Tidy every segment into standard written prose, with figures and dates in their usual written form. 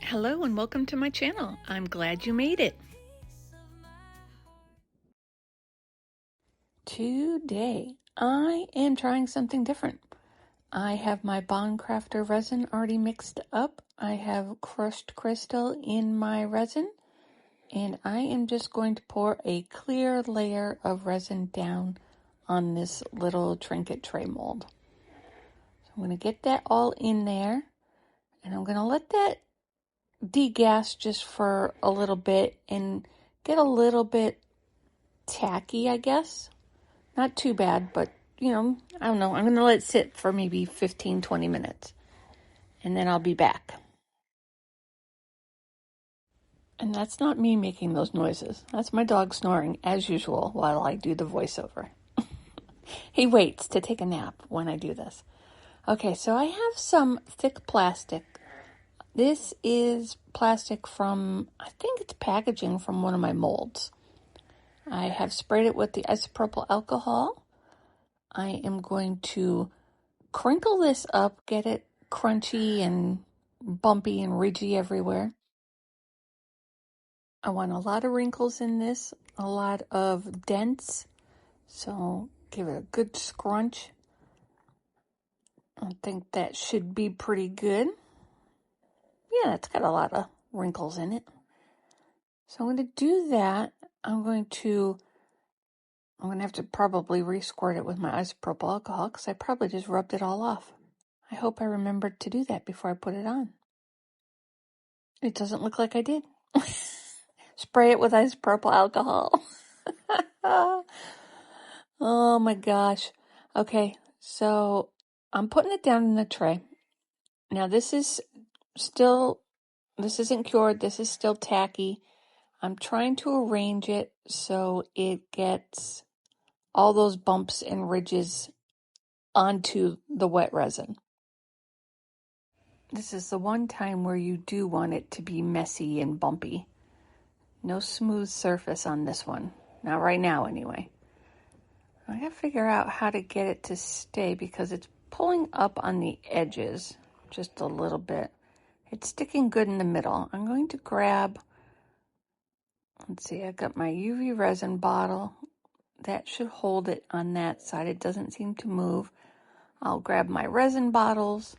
Hello and welcome to my channel. I'm glad you made it. Today I am trying something different. I have my Bond Crafter resin already mixed up. I have crushed crystal in my resin, and I am just going to pour a clear layer of resin down on this little trinket tray mold. So I'm going to get that all in there, and I'm going to let that degas just for a little bit and get a little bit tacky, I guess. Not too bad, but I don't know. I'm going to let it sit for maybe 15-20 minutes, and then I'll be back. And that's not me making those noises. That's my dog snoring as usual while I do the voiceover. He waits to take a nap when I do this. Okay, so I have some thick plastic. This is plastic from, I think it's packaging from one of my molds. I have sprayed it with the isopropyl alcohol. I am going to crinkle this up, get it crunchy and bumpy and ridgy everywhere. I want a lot of wrinkles in this, a lot of dents, so give it a good scrunch. I think that should be pretty good. Yeah, it's got a lot of wrinkles in it. So I'm going to do that. I'm going to have to probably re-squirt it with my isopropyl alcohol because I probably just rubbed it all off. I hope I remembered to do that before I put it on. It doesn't look like I did. Spray it with isopropyl alcohol. Oh my gosh. Okay, so I'm putting it down in the tray. Now this isn't cured. This is still tacky. I'm trying to arrange it so it gets all those bumps and ridges onto the wet resin. This is the one time where you do want it to be messy and bumpy. No smooth surface on this one. Not right now, anyway. I gotta figure out how to get it to stay because it's pulling up on the edges just a little bit. It's sticking good in the middle. I'm going to grab, let's see, I've got my UV resin bottle. That should hold it on that side. It doesn't seem to move. I'll grab my resin bottles.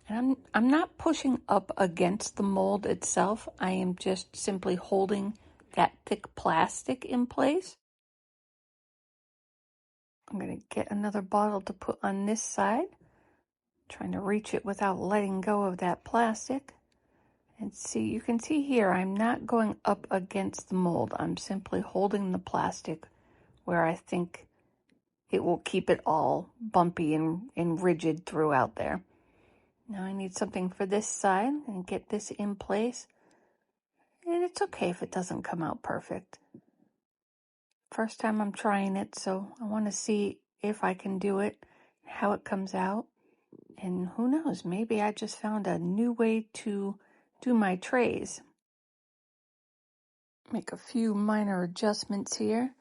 And I'm not pushing up against the mold itself. I am just simply holding that thick plastic in place. I'm going to get another bottle to put on this side. Trying to reach it without letting go of that plastic. And see, you can see here, I'm not going up against the mold. I'm simply holding the plastic where I think it will keep it all bumpy and rigid throughout there. Now I need something for this side and get this in place. And it's okay if it doesn't come out perfect. First time I'm trying it, so I want to see if I can do it, how it comes out. And who knows, maybe I just found a new way to do my trays. Make a few minor adjustments here.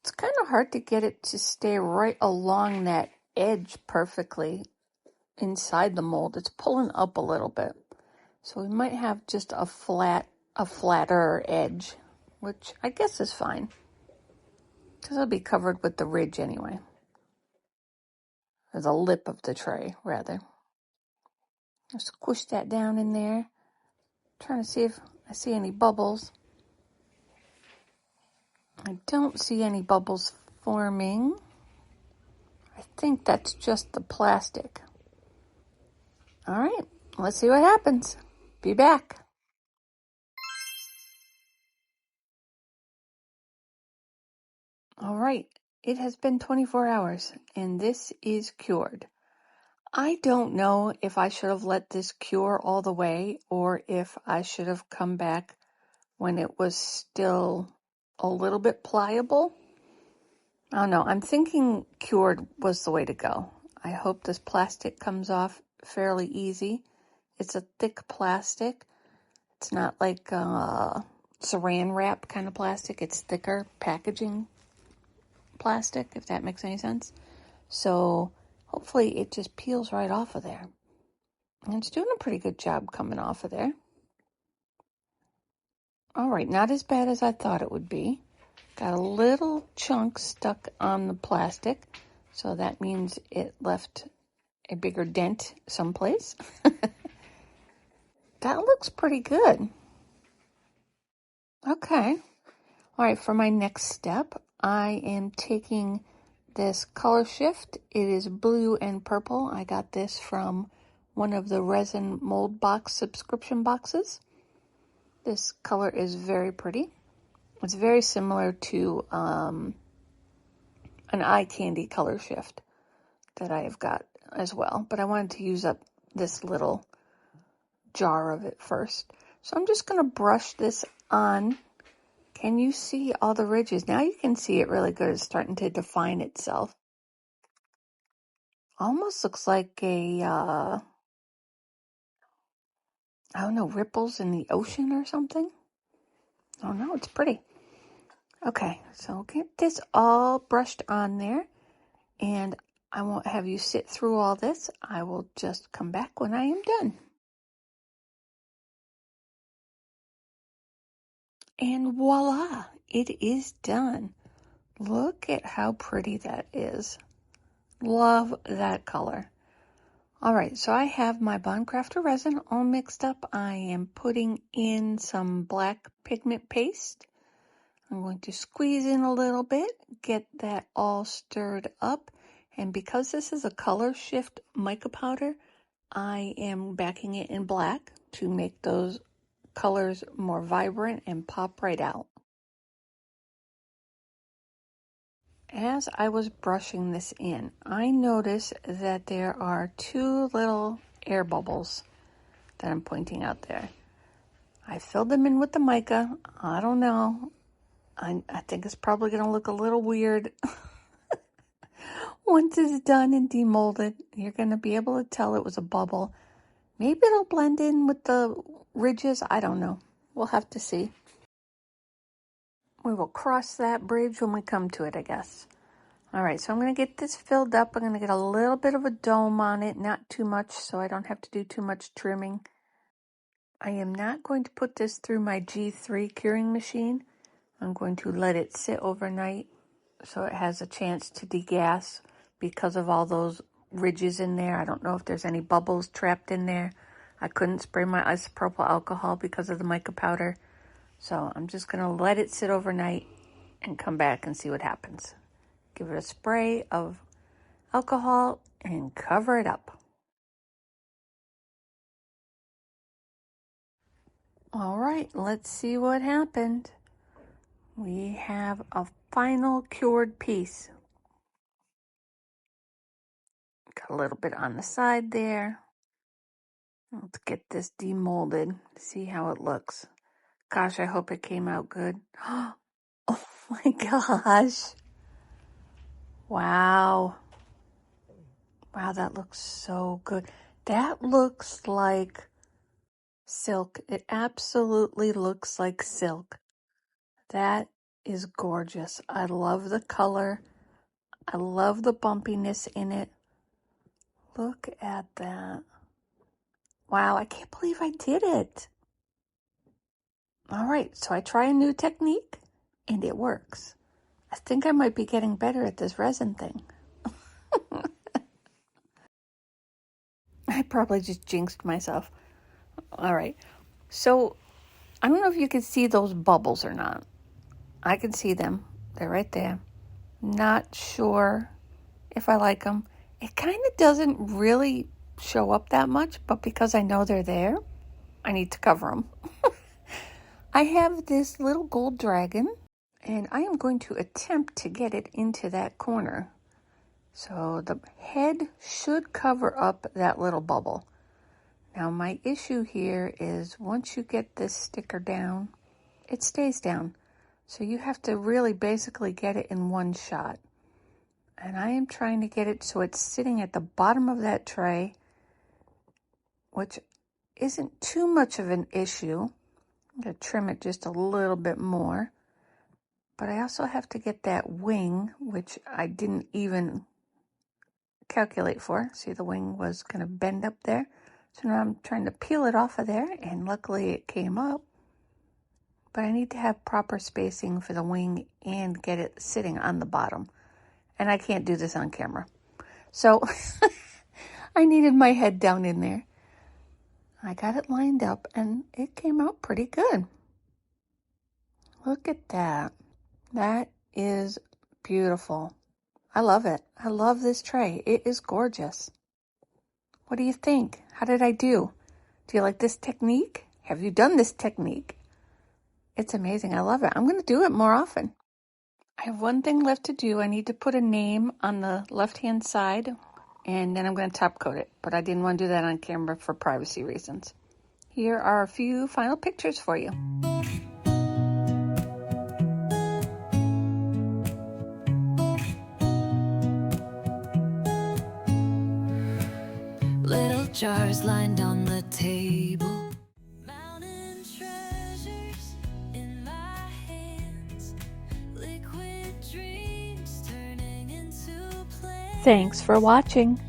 It's kind of hard to get it to stay right along that edge perfectly inside the mold. It's pulling up a little bit. So we might have just a flatter edge, which I guess is fine. Because it'll be covered with the ridge anyway. Or the lip of the tray, rather. Just squish that down in there. Trying to see if I see any bubbles. I don't see any bubbles forming. I think that's just the plastic. All right, let's see what happens. Be back. All right, it has been 24 hours and this is cured. I don't know if I should have let this cure all the way or if I should have come back when it was still a little bit pliable. I don't know. I'm thinking cured was the way to go. I hope this plastic comes off fairly easy. It's a thick plastic. It's not like saran wrap kind of plastic. It's thicker packaging plastic, if that makes any sense. So hopefully it just peels right off of there. And it's doing a pretty good job coming off of there. All right, not as bad as I thought it would be. Got a little chunk stuck on the plastic, so that means it left a bigger dent someplace. That looks pretty good. Okay. All right, for my next step, I am taking this color shift. It is blue and purple. I got this from one of the Resin mold box subscription boxes. This color is very pretty. It's very similar to an eye candy color shift that I have got as well, but I wanted to use up this little jar of it first. So I'm just going to brush this on. Can you see all the ridges? Now you can see it really good. It's starting to define itself. Almost looks like a, I don't know, ripples in the ocean or something. Oh no, it's pretty. Okay, so get this all brushed on there, and I won't have you sit through all this. I will just come back when I am done. And voila, it is done. Look at how pretty that is. Love that color. All right, so I have my Bondcrafter resin all mixed up. I am putting in some black pigment paste. I'm going to squeeze in a little bit, get that all stirred up. And because this is a color shift mica powder, I am backing it in black to make those colors more vibrant and pop right out. As I was brushing this in, I noticed that there are two little air bubbles that I'm pointing out there. I filled them in with the mica. I don't know. I think it's probably going to look a little weird. Once it's done and demolded, you're going to be able to tell it was a bubble. Maybe it'll blend in with the ridges. I don't know. We'll have to see. We will cross that bridge when we come to it, I guess. All right, so I'm going to get this filled up. I'm going to get a little bit of a dome on it, not too much, so I don't have to do too much trimming. I am not going to put this through my G3 curing machine. I'm going to let it sit overnight so it has a chance to degas because of all those ridges in there. I don't know if there's any bubbles trapped in there. I couldn't spray my isopropyl alcohol because of the mica powder. So I'm just going to let it sit overnight and come back and see what happens. Give it a spray of alcohol and cover it up. All right, let's see what happened. We have a final cured piece. Got a little bit on the side there. Let's get this demolded, see how it looks. Gosh, I hope it came out good. Oh my gosh. Wow. Wow, that looks so good. That looks like silk. It absolutely looks like silk. That is gorgeous. I love the color. I love the bumpiness in it. Look at that. Wow, I can't believe I did it. All right, so I try a new technique and it works. I think I might be getting better at this resin thing. I probably just jinxed myself. All right, so I don't know if you can see those bubbles or not. I can see them. They're right there. Not sure if I like them. It kind of doesn't really show up that much, but because I know they're there, I need to cover them. I have this little gold dragon, and I am going to attempt to get it into that corner. So the head should cover up that little bubble. Now my issue here is once you get this sticker down, it stays down. So you have to really basically get it in one shot. And I am trying to get it so it's sitting at the bottom of that tray, which isn't too much of an issue. I'm going to trim it just a little bit more. But I also have to get that wing, which I didn't even calculate for. See, the wing was going to bend up there. So now I'm trying to peel it off of there, and luckily it came up. but I need to have proper spacing for the wing and get it sitting on the bottom. And I can't do this on camera. So I needed my head down in there. I got it lined up and it came out pretty good. Look at that. That is beautiful. I love it. I love this tray. It is gorgeous. What do you think? How did I do? Do you like this technique? Have you done this technique? It's amazing. I love it. I'm going to do it more often. I have one thing left to do. I need to put a name on the left-hand side, and then I'm going to top coat it. But I didn't want to do that on camera for privacy reasons. Here are a few final pictures for you. Little jars lined on the table. MnTTreasures in my hands. Liquid dreams turning into play. Thanks for watching.